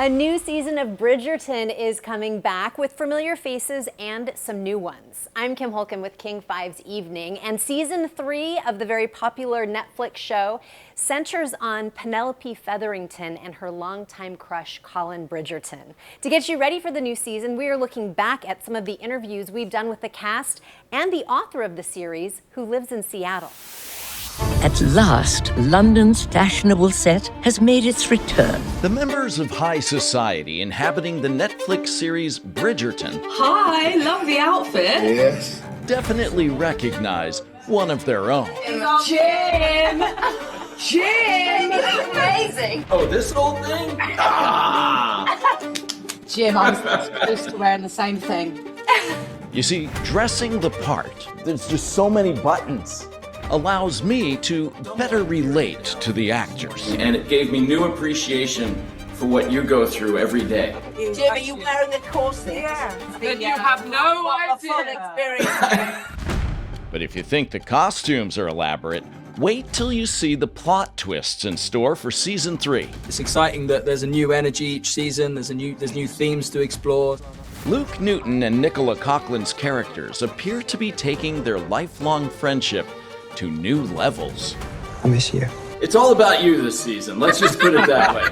A new season of Bridgerton is coming back with familiar faces and some new ones. I'm Kim Holcomb with King 5's Evening, and season 3 of the very popular Netflix show centers on Penelope Featherington and her longtime crush, Colin Bridgerton. To get you ready for the new season, we are looking back at some of the interviews we've done with the cast and the author of the series, who lives in Seattle. At last, London's fashionable set has made its return. The members of high society inhabiting the Netflix series Bridgerton. Hi, love the outfit. Yes. Definitely recognize one of their own. Jim! Jim! Amazing! Oh, this old thing? Ah! Jim, I was supposed to wearing the same thing. You see, dressing the part, there's just so many buttons, allows me to better relate to the actors. And it gave me new appreciation for what you go through every day. Jim, are you wearing a corset? Yeah. Then you have no idea. But if you think the costumes are elaborate, wait till you see the plot twists in store for season 3. It's exciting that there's a new energy each season, there's new themes to explore. Luke Newton and Nicola Coughlan's characters appear to be taking their lifelong friendship to new levels. I miss you. It's all about you this season, let's just put it that way.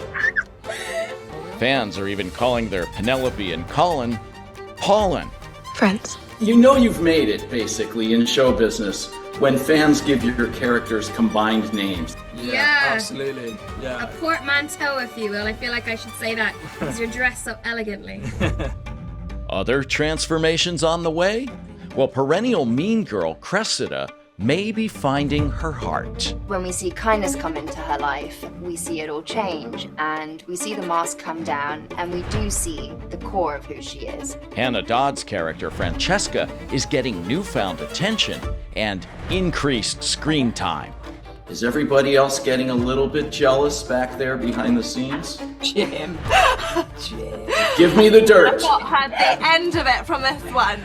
Fans are even calling their Penelope and Colin Paulin. Friends. You know you've made it, basically, in show business when fans give your characters combined names. Yeah, absolutely. Yeah. A portmanteau, if you will. I feel like I should say that because you're dressed so elegantly. Other transformations on the way? Well, perennial mean girl Cressida may be finding her heart. When we see kindness come into her life, we see it all change, and we see the mask come down, and we do see the core of who she is. Hannah Dodd's character, Francesca, is getting newfound attention and increased screen time. Is everybody else getting a little bit jealous back there behind the scenes? Jim. Give me the dirt. I've not had the end of it from this one.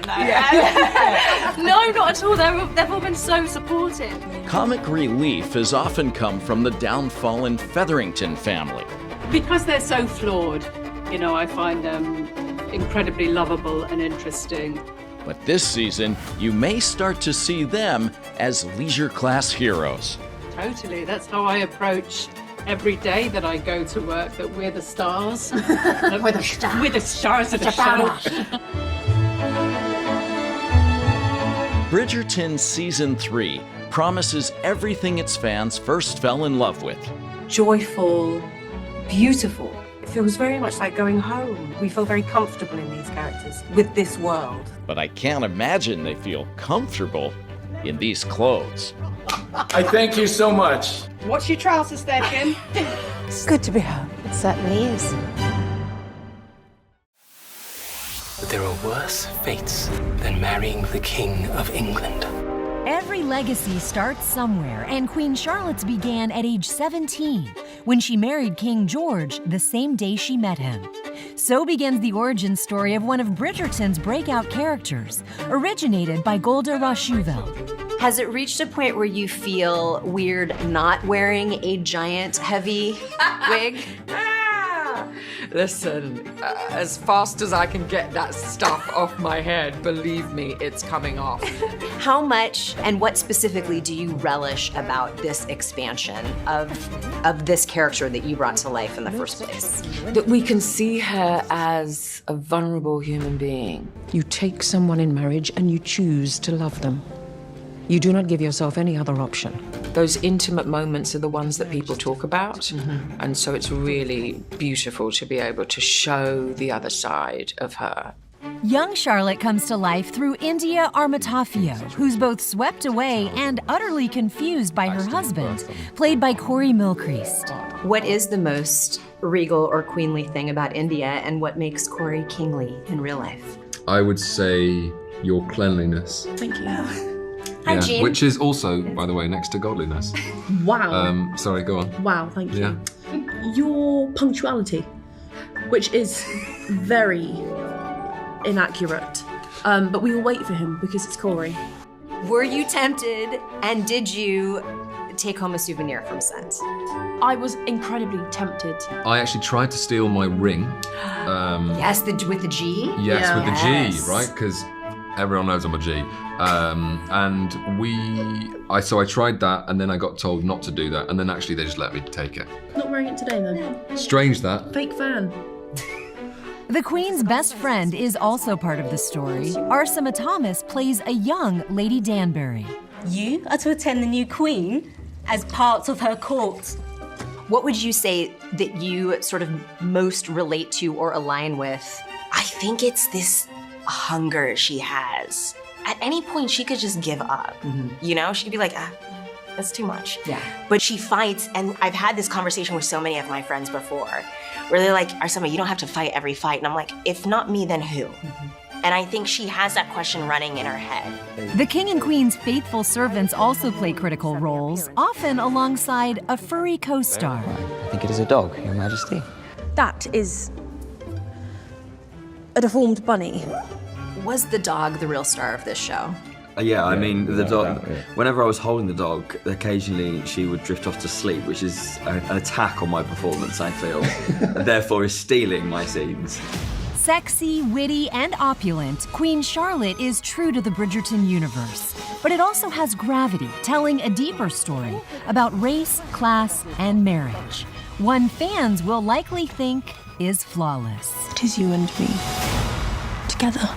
No, not at all. They've all been so supportive. Comic relief has often come from the downfallen Featherington family. Because they're so flawed, I find them incredibly lovable and interesting. But this season, you may start to see them as leisure class heroes. Totally, that's how I approach every day that I go to work, that we're the stars. We're the stars. We're the stars of the show. Bridgerton Season 3 promises everything its fans first fell in love with. Joyful, beautiful. It feels very much like going home. We feel very comfortable in these characters, with this world. But I can't imagine they feel comfortable in these clothes. I thank you so much. What's your trousers there, Kim? It's good to be home. It certainly is. But there are worse fates than marrying the King of England. Every legacy starts somewhere, and Queen Charlotte's began at age 17, when she married King George the same day she met him. So begins the origin story of one of Bridgerton's breakout characters, originated by Golda Rosheuvel. Has it reached a point where you feel weird not wearing a giant, heavy wig? Listen, as fast as I can get that stuff off my head, believe me, it's coming off. How much and what specifically do you relish about this expansion of this character that you brought to life in the first place? That we can see her as a vulnerable human being. You take someone in marriage and you choose to love them. You do not give yourself any other option. Those intimate moments are the ones that people talk about. And so it's really beautiful to be able to show the other side of her. Young Charlotte comes to life through India Armatafio, who's both swept away and utterly confused by her husband, played by Corey Milcreast. What is the most regal or queenly thing about India, and what makes Corey kingly in real life? I would say your cleanliness. Thank you. Yeah, which is also, by the way, next to godliness. Wow. Sorry, go on. Wow, thank you. Yeah. Your punctuality, which is very inaccurate. But we will wait for him because it's Corey. Were you tempted, and did you take home a souvenir from set? I was incredibly tempted. I actually tried to steal my ring. Yes, with the G? Yes, with the G, right? Because everyone knows I'm a G. So I tried that, and then I got told not to do that, and then actually they just let me take it. Not wearing it today, though. Strange that. Fake fan. The Queen's best friend is also part of the story. Arsema Thomas plays a young Lady Danbury. You are to attend the new Queen as part of her court. What would you say that you sort of most relate to or align with? I think it's this hunger she has. At any point, she could just give up. You know, she'd be like, that's too much. Yeah. But she fights, and I've had this conversation with so many of my friends before, where they're like, Arsema, you don't have to fight every fight. And I'm like, if not me, then who? And I think she has that question running in her head. The King and Queen's faithful servants also play critical roles, often alongside a furry co-star. I think it is a dog, Your Majesty. That is a deformed bunny. Was the dog the real star of this show? Yeah, I mean, the dog, whenever I was holding the dog, occasionally she would drift off to sleep, which is an attack on my performance, I feel, and therefore is stealing my scenes. Sexy, witty, and opulent, Queen Charlotte is true to the Bridgerton universe. But it also has gravity, telling a deeper story about race, class, and marriage. One fans will likely think is flawless. It is you and me. Together.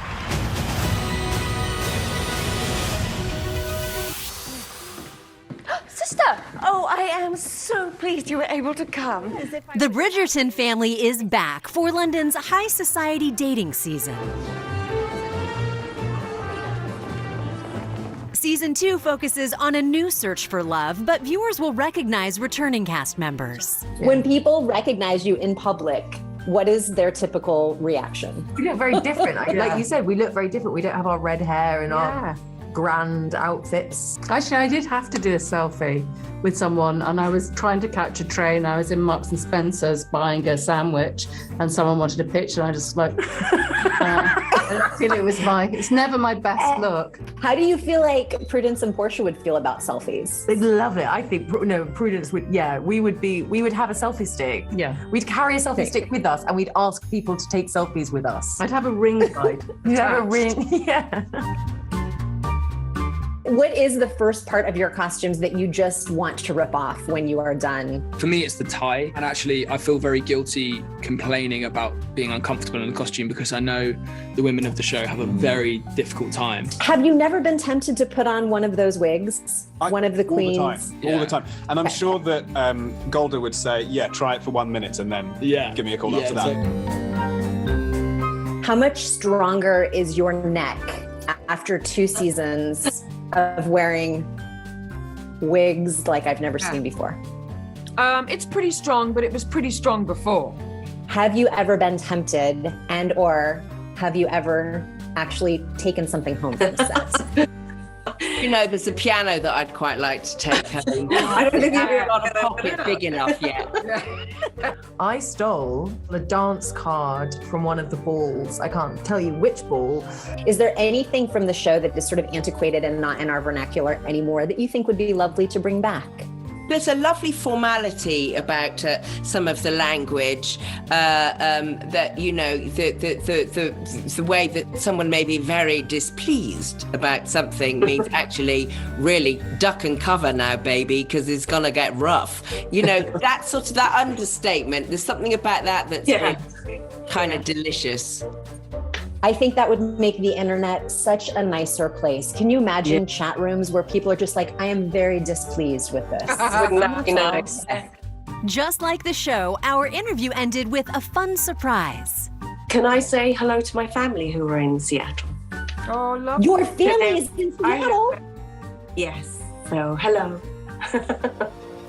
Sister! Oh, I am so pleased you were able to come. The Bridgerton family is back for London's high society dating season. Season 2 focuses on a new search for love, but viewers will recognize returning cast members. When people recognize you in public, what is their typical reaction? We look very different. Like you said, we look very different. We don't have our red hair and our grand outfits. Actually, I did have to do a selfie with someone, and I was trying to catch a train. I was in Marks and Spencer's buying a sandwich, and someone wanted a picture, and I just like, I feel it's never my best look. How do you feel like Prudence and Portia would feel about selfies? They'd love it. I think, Prudence would, we would have a selfie stick. Yeah. We'd carry a selfie stick with us, and we'd ask people to take selfies with us. I'd have a ring light. You'd have a ring, yeah. What is the first part of your costumes that you just want to rip off when you are done? For me, it's the tie. And actually, I feel very guilty complaining about being uncomfortable in the costume because I know the women of the show have a very difficult time. Have you never been tempted to put on one of those wigs? One of the queens? All the time. And I'm sure that Golda would say, yeah, try it for 1 minute and then give me a call after that. How much stronger is your neck after 2 seasons of wearing wigs like I've never seen before? It's pretty strong, but it was pretty strong before. Have you ever been tempted or have you ever actually taken something home from the set? You know, there's a piano that I'd quite like to take home. I don't think you've got a pocket big enough yet. I stole a dance card from one of the balls. I can't tell you which ball. Is there anything from the show that is sort of antiquated and not in our vernacular anymore that you think would be lovely to bring back? There's a lovely formality about some of the language that, you know, the way that someone may be very displeased about something means actually really duck and cover now, baby, because it's going to get rough. You know, that sort of that understatement. There's something about that that's kind of delicious. I think that would make the internet such a nicer place. Can you imagine chat rooms where people are just like, I am very displeased with this? Wouldn't that be nice? Just like the show, our interview ended with a fun surprise. Can I say hello to my family who are in Seattle? Oh, lovely. Your family is in Seattle? Yes, so hello.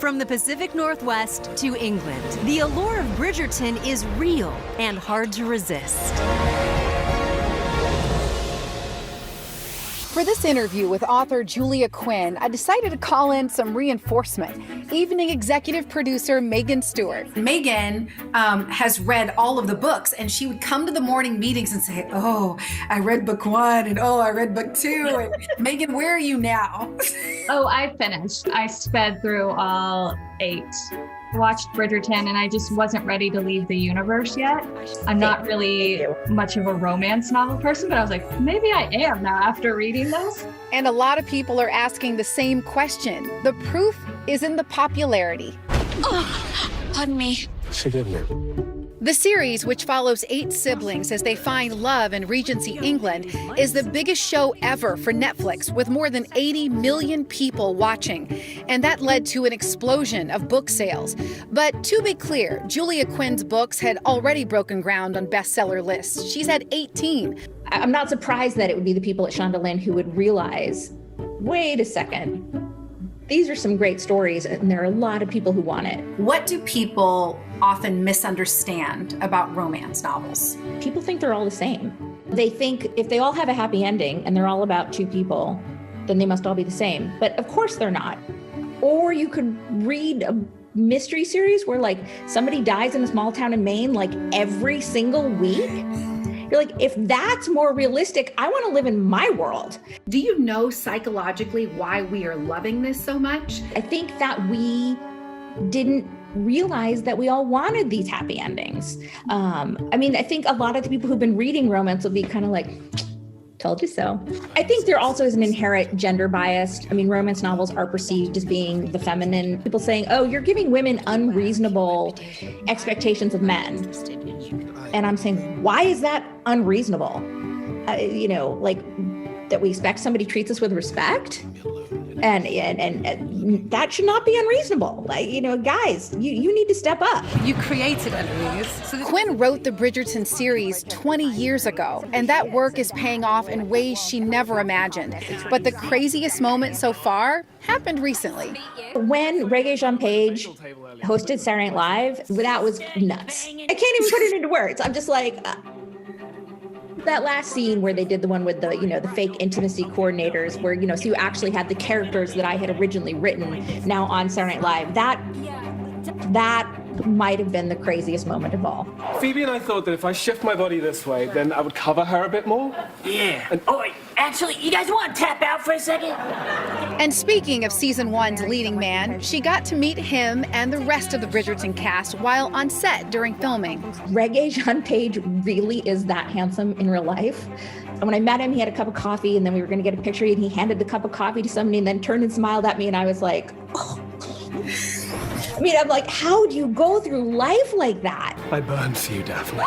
From the Pacific Northwest to England, the allure of Bridgerton is real and hard to resist. For this interview with author Julia Quinn, I decided to call in some reinforcement. Evening executive producer Megan Stewart. Megan has read all of the books, and she would come to the morning meetings and say, oh, I read book 1, and oh, I read book 2. And Megan, where are you now? Oh, I finished. I sped through all 8. Watched Bridgerton, and I just wasn't ready to leave the universe yet. I'm not really much of a romance novel person, but I was like, maybe I am now after reading this. And a lot of people are asking the same question. The proof is in the popularity. Oh, pardon me. Forgive me. The series, which follows 8 siblings as they find love in Regency England, is the biggest show ever for Netflix, with more than 80 million people watching. And that led to an explosion of book sales. But to be clear, Julia Quinn's books had already broken ground on bestseller lists. She's had 18. I'm not surprised that it would be the people at Shondaland who would realize, wait a second, these are some great stories, and there are a lot of people who want it. What do people often misunderstand about romance novels? People think they're all the same. They think if they all have a happy ending and they're all about 2 people, then they must all be the same. But of course they're not. Or you could read a mystery series where like somebody dies in a small town in Maine like every single week. You're like, if that's more realistic, I want to live in my world. Do you know psychologically why we are loving this so much? I think that we didn't realize that we all wanted these happy endings. I think a lot of the people who've been reading romance will be kind of like, told you so. I think there also is an inherent gender bias. Romance novels are perceived as being the feminine. People saying, oh, you're giving women unreasonable expectations of men. And I'm saying, why is that unreasonable? That we expect somebody treats us with respect? And that should not be unreasonable. Guys, you need to step up. You created enemies. Quinn wrote the Bridgerton series 20 years ago, and that work is paying off in ways she never imagined. But the craziest moment so far happened recently. When Regé-Jean Page hosted Saturday Night Live, that was nuts. I can't even put it into words. I'm just like... that last scene where they did the one with the fake intimacy coordinators where, so you actually had the characters that I had originally written now on Saturday Night Live, that might have been the craziest moment of all. Phoebe and I thought that if I shift my body this way, then I would cover her a bit more. Yeah. Actually, you guys want to tap out for a second? And speaking of season 1's leading man, she got to meet him and the rest of the Bridgerton cast while on set during filming. Regé-Jean Page really is that handsome in real life. And when I met him, he had a cup of coffee, and then we were going to get a picture, and he handed the cup of coffee to somebody and then turned and smiled at me, and I was like, oh. I'm like, how do you go through life like that? I burned for you, Daphne.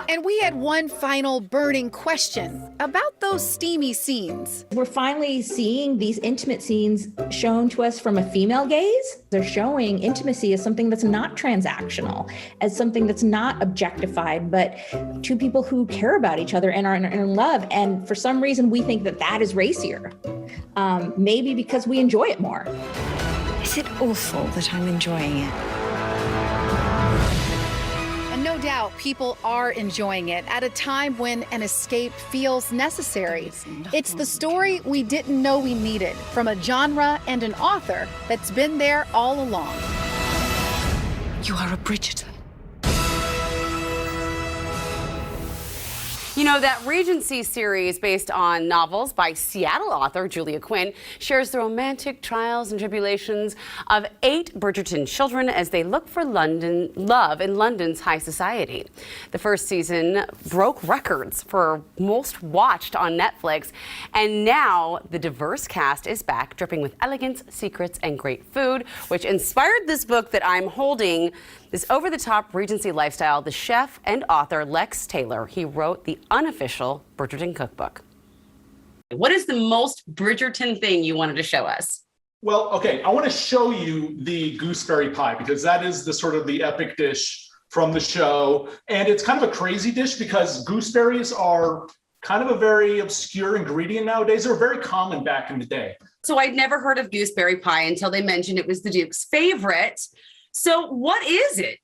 And we had one final burning question about those steamy scenes. We're finally seeing these intimate scenes shown to us from a female gaze. They're showing intimacy as something that's not transactional, as something that's not objectified, but 2 people who care about each other and are in love. And for some reason, we think that that is racier. Maybe because we enjoy it more. Is it awful that I'm enjoying it? And no doubt people are enjoying it at a time when an escape feels necessary. It's the story we didn't know we needed from a genre and an author that's been there all along. You are a Bridgerton. You know, that Regency series based on novels by Seattle author Julia Quinn shares the romantic trials and tribulations of 8 Bridgerton children as they look for love in London's high society. The first season broke records for most watched on Netflix, and now the diverse cast is back, dripping with elegance, secrets, and great food, which inspired this book that I'm holding. This over-the-top Regency lifestyle, the chef and author Lex Taylor, he wrote the unofficial Bridgerton cookbook. What is the most Bridgerton thing you wanted to show us? Well, okay, I want to show you the gooseberry pie because that is the sort of the epic dish from the show. And it's kind of a crazy dish because gooseberries are kind of a very obscure ingredient nowadays. They were very common back in the day. So I'd never heard of gooseberry pie until they mentioned it was the Duke's favorite. So what is it?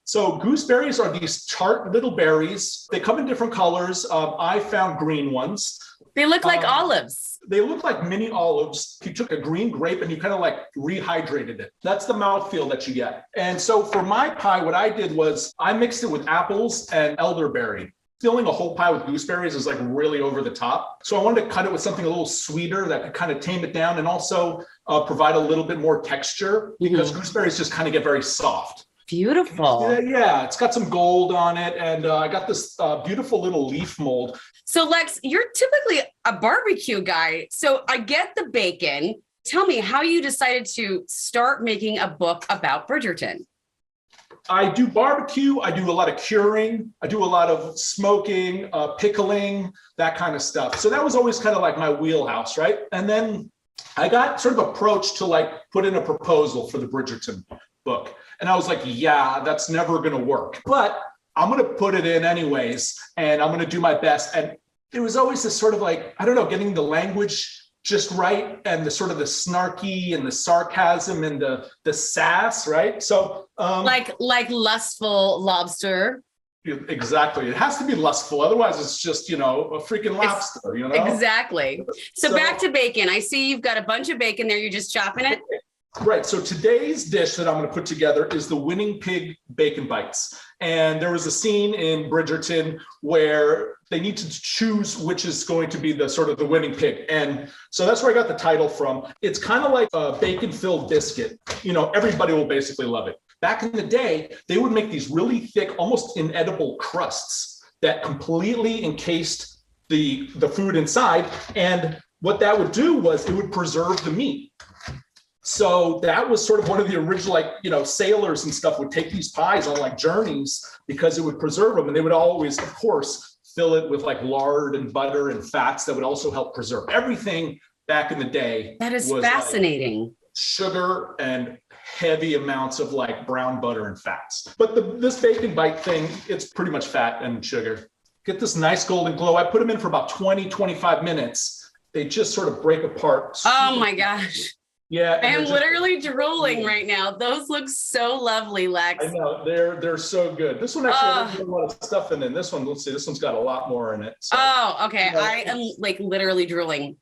So gooseberries are these tart little berries. They come in different colors. I found green ones. They look like olives. They look like mini olives. You took a green grape and you kind of like rehydrated it. That's the mouthfeel that you get. And so for my pie, what I did was I mixed it with apples and elderberry. Filling a whole pie with gooseberries is like really over the top. So I wanted to cut it with something a little sweeter that could kind of tame it down and also provide a little bit more texture because gooseberries just kind of get very soft. Beautiful. Yeah, it's got some gold on it. And I got this beautiful little leaf mold. So Lex, you're typically a barbecue guy. So I get the bacon. Tell me how you decided to start making a book about Bridgerton. I do barbecue, I do a lot of curing, I do a lot of smoking, pickling, that kind of stuff. So that was always kind of like my wheelhouse, right? And then I got sort of approached to like put in a proposal for the Bridgerton book. And I was like, yeah, that's never gonna work. But I'm gonna put it in anyways, and I'm gonna do my best. And there was always this sort of like, I don't know, getting the language just right and the sort of the snarky and the sarcasm and the sass, right? So like lustful lobster. Exactly. It has to be lustful. Otherwise it's just, a freaking lobster, Exactly. So back to bacon. I see you've got a bunch of bacon there. You're just chopping it. Right. So today's dish that I'm going to put together is the Winning Pig Bacon Bites. And there was a scene in Bridgerton where they need to choose which is going to be the sort of the winning pig. And so that's where I got the title from. It's kind of like a bacon-filled biscuit. Everybody will basically love it. Back in the day, they would make these really thick, almost inedible crusts that completely encased the food inside. And what that would do was it would preserve the meat. So that was sort of one of the original, sailors and stuff would take these pies on like journeys because it would preserve them. And they would always, of course, fill it with like lard and butter and fats that would also help preserve everything back in the day. That is fascinating. Like sugar and heavy amounts of like brown butter and fats. But this bacon bite thing, it's pretty much fat and sugar. Get this nice golden glow. I put them in for about 20, 25 minutes. They just sort of break apart. Oh my gosh. Yeah, I'm literally drooling right now. Those look so lovely, Lex. I know, they're so good. This one actually has a lot of stuff in it. This one, let's see, this one's got a lot more in it. So, okay. I am like literally drooling.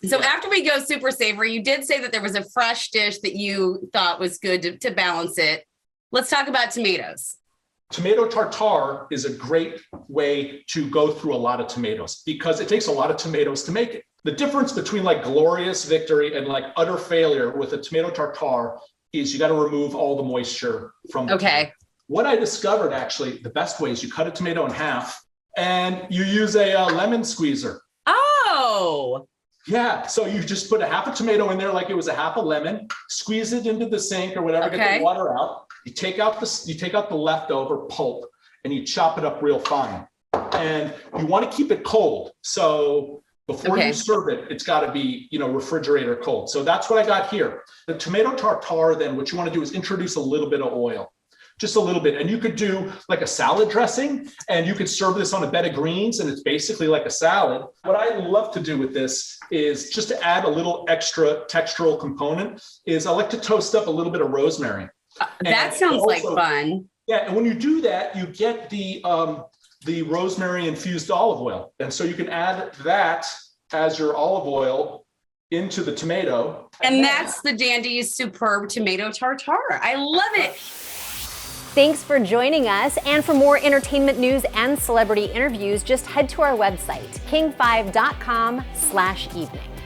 So after we go super savory, you did say that there was a fresh dish that you thought was good to balance it. Let's talk about tomatoes. Tomato tartare is a great way to go through a lot of tomatoes because it takes a lot of tomatoes to make it. The difference between like glorious victory and like utter failure with a tomato tartare is you got to remove all the moisture from the tomato. What I discovered actually, the best way is you cut a tomato in half and you use a lemon squeezer. Oh. Yeah, so you just put a half a tomato in there like it was a half a lemon, squeeze it into the sink or whatever, get the water out. You take out the leftover pulp and you chop it up real fine. And you want to keep it cold. So before you serve it, it's got to be, refrigerator cold. So that's what I got here. The tomato tartare, then what you want to do is introduce a little bit of oil, just a little bit. And you could do like a salad dressing and you could serve this on a bed of greens and it's basically like a salad. What I love to do with this is just to add a little extra textural component is I like to toast up a little bit of rosemary. That sounds like fun. Yeah, and when you do that, you get the rosemary infused olive oil. And so you can add that as your olive oil into the tomato. And that's the Dandy's superb tomato tartare. I love it. Thanks for joining us. And for more entertainment news and celebrity interviews, just head to our website, king5.com/evening.